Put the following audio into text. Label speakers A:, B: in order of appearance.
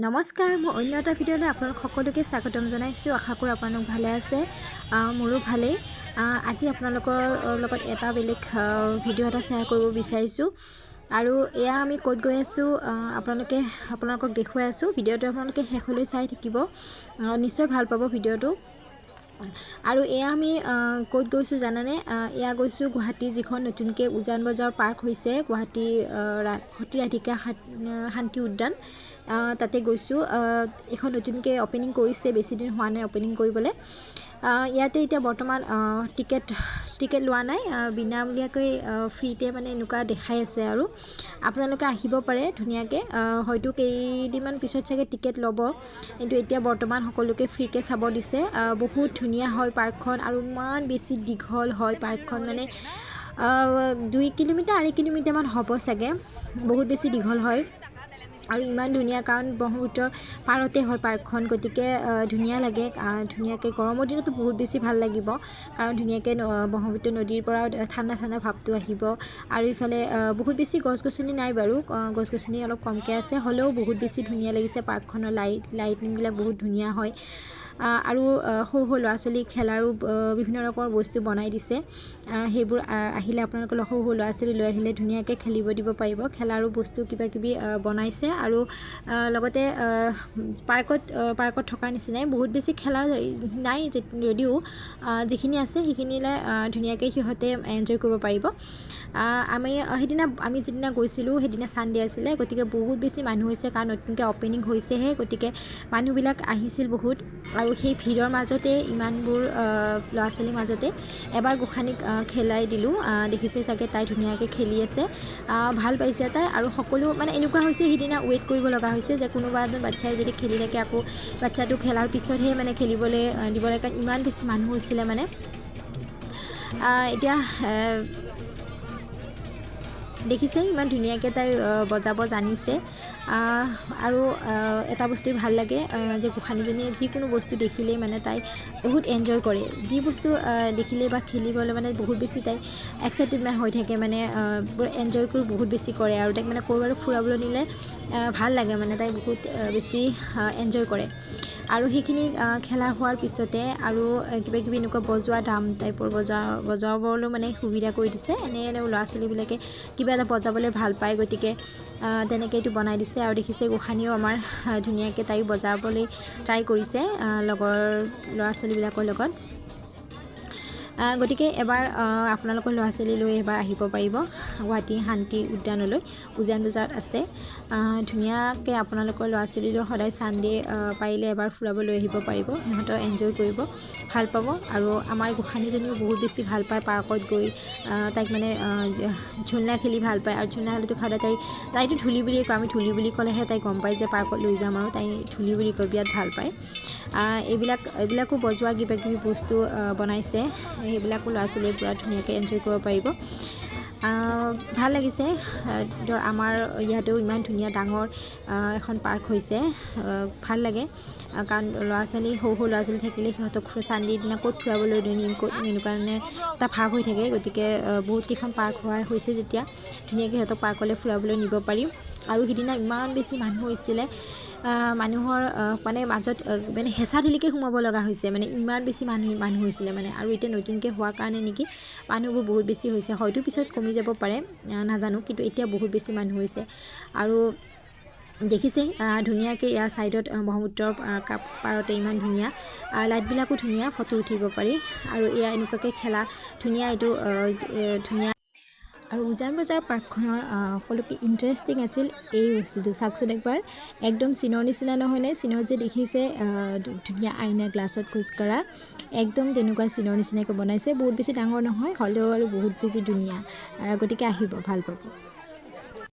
A: নমস্কাৰ, মই অন্য এটা ভিডিঅ'লৈ আপোনালোক সকলোকে স্বাগতম জনাইছোঁ। আশা কৰোঁ আপোনালোক ভালে আছে, মোৰো ভালেই। আজি আপোনালোকৰ লগত এটা বেলেগ ভিডিঅ' এটা শ্বেয়াৰ কৰিব বিচাৰিছোঁ। আৰু এয়া আমি ক'ত গৈ আছোঁ আপোনালোকক দেখুৱাই আছোঁ। ভিডিঅ'টো আপোনালোকে শেষলৈ চাই থাকিব, নিশ্চয় ভাল পাব ভিডিঅ'টো। আৰু এয়া আমি ক'ত গৈছোঁ জানানে? এয়া গৈছোঁ গুৱাহাটী, যিখন নতুনকৈ উজান বজাৰ পাৰ্ক হৈছে, গুৱাহাটী সতিৰাধিকা শান্তি উদ্যান, তাতে গৈছোঁ। এখন নতুনকৈ অ'পেনিং কৰিছে, বেছিদিন হোৱা নাই অ'পেনিং কৰিবলৈ। ইয়াতে এতিয়া বৰ্তমান টিকেট লোৱা নাই, বিনামূলীয়াকৈ ফ্ৰীতে মানে এনেকুৱা দেখাই আছে। আৰু আপোনালোকে আহিব পাৰে ধুনীয়াকৈ, হয়তো কেইদিনমান পিছত চাগে টিকেট ল'ব, কিন্তু এতিয়া বৰ্তমান সকলোকে ফ্ৰীকৈ চাব দিছে। বহুত ধুনীয়া হয় পাৰ্কখন, আৰু ইমান বেছি দীঘল হয় পাৰ্কখন, মানে 2 কিলোমিটাৰ 2.5 কিলোমিটাৰমান হ'ব চাগে, বহুত বেছি দীঘল হয়। আৰু ইমান ধুনীয়া, কাৰণ ব্ৰহ্মপুত্ৰৰ পাৰতে হয় পাৰ্কখন, গতিকে ধুনীয়া লাগে। ধুনীয়াকৈ গৰমৰ দিনতো বহুত বেছি ভাল লাগিব, কাৰণ ধুনীয়াকৈ ব্ৰহ্মপুত্ৰ নদীৰ পৰা ঠাণ্ডা ঠাণ্ডা ভাৱটো আহিব। আৰু ইফালে বহুত বেছি গছ গছনি নাই বাৰু, গছ গছনি অলপ কমকৈ আছে, হ'লেও বহুত বেছি ধুনীয়া লাগিছে। পাৰ্কখনৰ লাইটিংবিলাক বহুত ধুনীয়া হয়। আৰু সৰু সৰু ল'ৰা ছোৱালী খেলাৰো বিভিন্ন ৰকমৰ বস্তু বনাই দিছে। সেইবোৰ আহিলে আপোনালোকৰ সৰু সৰু ল'ৰা ছোৱালী লৈ আহিলে ধুনীয়াকৈ খেলিব দিব পাৰিব। খেলাৰো বস্তু কিবা কিবি বনাইছে। আৰু লগতে পাৰ্কত থকাৰ নিচিনাই বহুত বেছি খেলা নাই, যদিও যিখিনি আছে সেইখিনিলৈ ধুনীয়াকৈ সিহঁতে এনজয় কৰিব পাৰিব। আমি যিদিনা গৈছিলোঁ সেইদিনা ছানডে আছিলে, গতিকে বহুত বেছি মানুহ হৈছে, কাৰণ নতুনকৈ অ'পেনিং হৈছেহে, গতিকে মানুহবিলাক আহিছিল বহুত। আৰু সেই ভিৰৰ মাজতে, ইমানবোৰ ল'ৰা ছোৱালীৰ মাজতে এবাৰ গোসানীক খেলাই দিলোঁ। দেখিছে চাগে, তাই ধুনীয়াকৈ খেলি আছে, ভাল পাইছে তাই। আৰু সকলো মানে এনেকুৱা হৈছে, সিদিনা ৱেইট কৰিব লগা হৈছে যে কোনোবা এজন বাচ্ছাই যদি খেলি থাকে, আকৌ বাচ্ছাটো খেলাৰ পিছতহে মানে খেলিবলৈ দিব লাগে, কাৰণ ইমান বেছি মানুহ হৈছিলে মানে। এতিয়া দেখিছে ইমান ধুনীয়াকৈ তাই বজাব জানিছে। আৰু এটা বস্তু ভাল লাগে যে গোসানীজনীয়ে যিকোনো বস্তু দেখিলেই মানে তাই বহুত এনজয় কৰে। যি বস্তু দেখিলে বা খেলিবলৈ মানে বহুত বেছি তাই এক্সাইটেডমেণ্ট হৈ থাকে, মানে এনজয় কৰি বহুত বেছি কৰে। আৰু তাইক মানে ক'ৰবালৈ ফুৰাবলৈ নিলে ভাল লাগে, মানে তাই বহুত বেছি এনজয় কৰে। আৰু সেইখিনি খেলা হোৱাৰ পিছতে আৰু কিবা কিবি এনেকুৱা বজোৱা ড্ৰাম টাইপৰ বজাবলৈও মানে সুবিধা কৰি দিছে। এনেও ল'ৰা ছোৱালীবিলাকে কিবা এটা বজাবলৈ ভাল পায়, গতিকে তেনেকৈ এইটো বনাই দিছে। আৰু দেখিছে গোসানীয়েও আমাৰ ধুনীয়াকৈ তাই বজাবলৈ ট্ৰাই কৰিছে লগৰ ল'ৰা ছোৱালীবিলাকৰ লগত। গতিকে এবাৰ আপোনালোকৰ ল'ৰা ছোৱালী লৈ এবাৰ আহিব পাৰিব গুৱাহাটী শান্তি উদ্যানলৈ, উজান বজাৰত আছে। ধুনীয়াকৈ আপোনালোকৰ ল'ৰা ছোৱালী লৈ সদায় ছানডে পাৰিলে এবাৰ ফুৰাব লৈ আহিব পাৰিব, সিহঁতৰ এনজয় কৰিব, ভাল পাব। আৰু আমাৰ গোসানীজনীও বহুত বেছি ভাল পায় পাৰ্কত গৈ, তাইক মানে ঝুলনা খেলি ভাল পায়। আৰু ঝুলনা খেলিটো সদায় তাইতো ধূলি বুলিয়ে কয়, আমি ধূলি বুলি ক'লেহে তাই গম পায় যে পাৰ্কত লৈ যাম, আৰু তাই ধূলি বুলি কয়, বিৰাট ভাল পায়। এইবিলাকো বজোৱা কিবা কিবি বস্তু বনাইছে, সেইবিলাকো ল'ৰা ছোৱালীয়ে পূৰা ধুনীয়াকৈ এনজয় কৰিব পাৰিব। ভাল লাগিছে। আমাৰ ইয়াতেও ইমান ধুনীয়া ডাঙৰ এখন পাৰ্ক হৈছে, ভাল লাগে। কাৰণ সৰু সৰু ল'ৰা ছোৱালী থাকিলে সিহঁতক ছানডে দিনা ক'ত ফুৰাবলৈ নিম, ক'ত এনেকুৱা মানে এটা ভাৱ হৈ থাকে। গতিকে বহুতকেইখন পাৰ্ক হৈছে যেতিয়া ধুনীয়াকৈ সিহঁতক পাৰ্কলৈ ফুৰাবলৈ নিব পাৰিম। আৰু সিদিনা ইমান বেছি মানুহ হৈছিলে, মানুহৰ মানে মাজত মানে হেঁচা ঠেলিকৈ সোমাব লগা হৈছে, মানে ইমান বেছি মানুহ হৈছিলে মানে। আৰু এতিয়া নতুনকৈ হোৱাৰ কাৰণে নেকি মানুহবোৰ বহুত বেছি হৈছে, হয়তো পিছত কমি যাব পাৰে, নাজানো, কিন্তু এতিয়া বহুত বেছি মানুহ হৈছে। আৰু দেখিছে ধুনীয়াকৈ ইয়াৰ ছাইডত ব্ৰহ্মপুত্ৰৰ পাৰতে ইমান ধুনীয়া লাইটবিলাকো ধুনীয়া, ফটো উঠিব পাৰি। আৰু এয়া এনেকুৱাকৈ খেলা ধুনীয়া, এইটো ধুনীয়া। আৰু উজান বজাৰ পাৰ্কখনৰ সকলোকে ইণ্টাৰেষ্টিং আছিল এই বস্তুটো, চাওকচোন একবাৰ, একদম চীনৰ নিচিনা নহয়নে? চীনত যে দেখিছে ধুনীয়া আইনা গ্লাছত খোজকঢ়া, একদম তেনেকুৱা চীনৰ নিচিনাকৈ বনাইছে। বহুত বেছি ডাঙৰ নহয়, হ'লেও আৰু বহুত বেছি ধুনীয়া, গতিকে আহিব, ভাল পাব।